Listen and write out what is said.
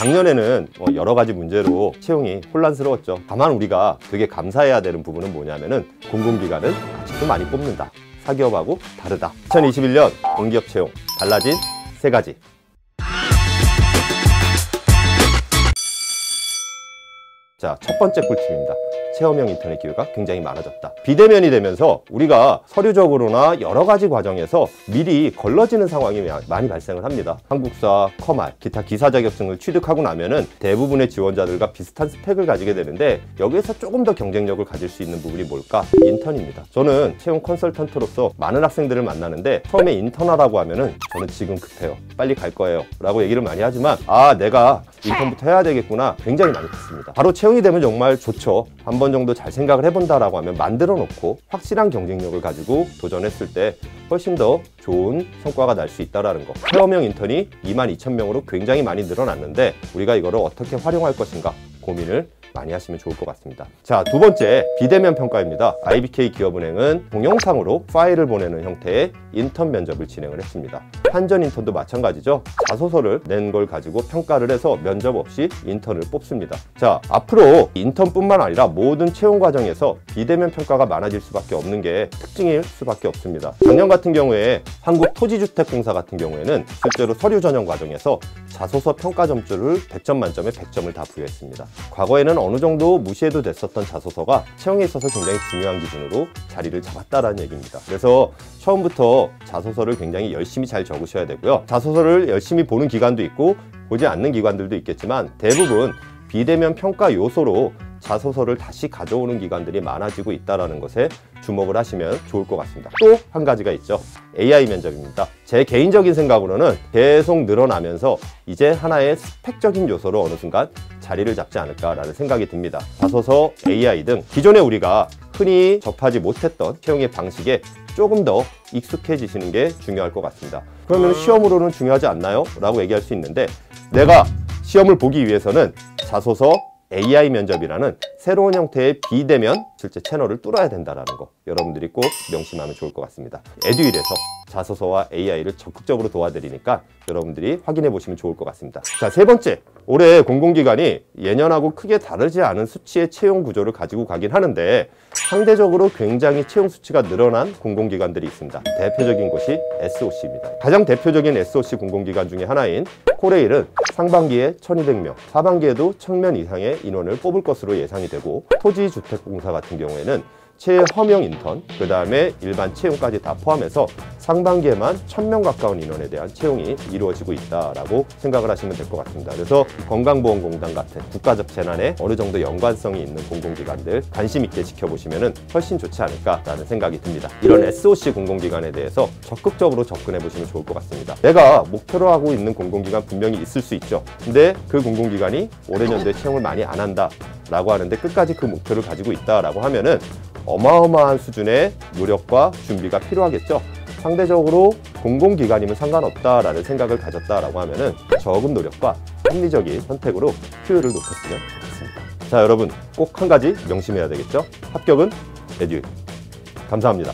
작년에는 여러 가지 문제로 채용이 혼란스러웠죠. 다만 우리가 되게 감사해야 되는 부분은 뭐냐면은 공공기관은 아직도 많이 뽑는다. 사기업하고 다르다. 2021년 공기업 채용 달라진 3가지. 자, 첫 번째 꿀팁입니다. 체험형 인터넷 기회가 굉장히 많아졌다. 비대면이 되면서 우리가 서류적으로나 여러 가지 과정에서 미리 걸러지는 상황이 많이 발생을 합니다. 한국사, 커말, 기타 기사 자격증을 취득하고 나면은 대부분의 지원자들과 비슷한 스펙을 가지게 되는데 여기에서 조금 더 경쟁력을 가질 수 있는 부분이 뭘까? 인턴입니다. 저는 채용 컨설턴트로서 많은 학생들을 만나는데 처음에 인턴하라고 하면은 저는 지금 급해요. 빨리 갈 거예요. 라고 얘기를 많이 하지만 내가 인턴부터 해야 되겠구나 굉장히 많이 컸습니다. 바로 채용이 되면 정말 좋죠. 한 번 정도 잘 생각을 해본다라고 하면 만들어 놓고 확실한 경쟁력을 가지고 도전했을 때 훨씬 더 좋은 성과가 날 수 있다는 거. 체험형 인턴이 22,000명으로 굉장히 많이 늘어났는데 우리가 이거를 어떻게 활용할 것인가 고민을 많이 하시면 좋을 것 같습니다. 자, 두 번째 비대면 평가입니다. IBK 기업은행은 동영상으로 파일을 보내는 형태의 인턴 면접을 진행을 했습니다. 한전 인턴도 마찬가지죠. 자소서를 낸 걸 가지고 평가를 해서 면접 없이 인턴을 뽑습니다. 자, 앞으로 인턴뿐만 아니라 모든 채용 과정에서 비대면 평가가 많아질 수밖에 없는 게 특징일 수밖에 없습니다. 작년 같은 경우에 한국토지주택공사 같은 경우에는 실제로 서류 전형 과정에서 자소서 평가 점수를 100점 만점에 100점을 다 부여했습니다. 과거에는 어느 정도 무시해도 됐었던 자소서가 채용에 있어서 굉장히 중요한 기준으로 자리를 잡았다라는 얘기입니다. 그래서 처음부터 자소서를 굉장히 열심히 잘 적으셔야 되고요. 자소서를 열심히 보는 기관도 있고 보지 않는 기관들도 있겠지만 대부분 비대면 평가 요소로 자소서를 다시 가져오는 기관들이 많아지고 있다는 것에 주목을 하시면 좋을 것 같습니다. 또 한 가지가 있죠. AI 면접입니다. 제 개인적인 생각으로는 계속 늘어나면서 이제 하나의 스펙적인 요소로 어느 순간 자리를 잡지 않을까라는 생각이 듭니다. 자소서, AI 등 기존에 우리가 흔히 접하지 못했던 채용의 방식에 조금 더 익숙해지시는 게 중요할 것 같습니다. 그러면 시험으로는 중요하지 않나요? 라고 얘기할 수 있는데 내가 시험을 보기 위해서는 자소서, AI 면접이라는 새로운 형태의 비대면 실제 채널을 뚫어야 된다는 거 여러분들이 꼭 명심하면 좋을 것 같습니다. 에듀윌에서 자소서와 AI를 적극적으로 도와드리니까 여러분들이 확인해 보시면 좋을 것 같습니다. 자, 세 번째, 올해 공공기관이 예년하고 크게 다르지 않은 수치의 채용 구조를 가지고 가긴 하는데 상대적으로 굉장히 채용 수치가 늘어난 공공기관들이 있습니다. 대표적인 곳이 SOC입니다. 가장 대표적인 SOC 공공기관 중에 하나인 코레일은 상반기에 1200명, 하반기에도 1000명 이상의 인원을 뽑을 것으로 예상이 되고 토지주택공사 같은 경우에는 체험형 인턴, 그 다음에 일반 채용까지 다 포함해서 상반기에만 1000명 가까운 인원에 대한 채용이 이루어지고 있다라고 생각을 하시면 될 것 같습니다. 그래서 건강보험공단 같은 국가적 재난에 어느 정도 연관성이 있는 공공기관들 관심 있게 지켜보시면 훨씬 좋지 않을까라는 생각이 듭니다. 이런 SOC 공공기관에 대해서 적극적으로 접근해 보시면 좋을 것 같습니다. 내가 목표로 하고 있는 공공기관 분명히 있을 수 있죠. 근데 그 공공기관이 올해 연도에 채용을 많이 안 한다 라고 하는데 끝까지 그 목표를 가지고 있다라고 하면은 어마어마한 수준의 노력과 준비가 필요하겠죠. 상대적으로 공공기관이면 상관없다라는 생각을 가졌다라고 하면은 적은 노력과 합리적인 선택으로 효율을 높였으면 좋겠습니다. 자, 여러분 꼭 한 가지 명심해야 되겠죠. 합격은 에듀윌. 감사합니다.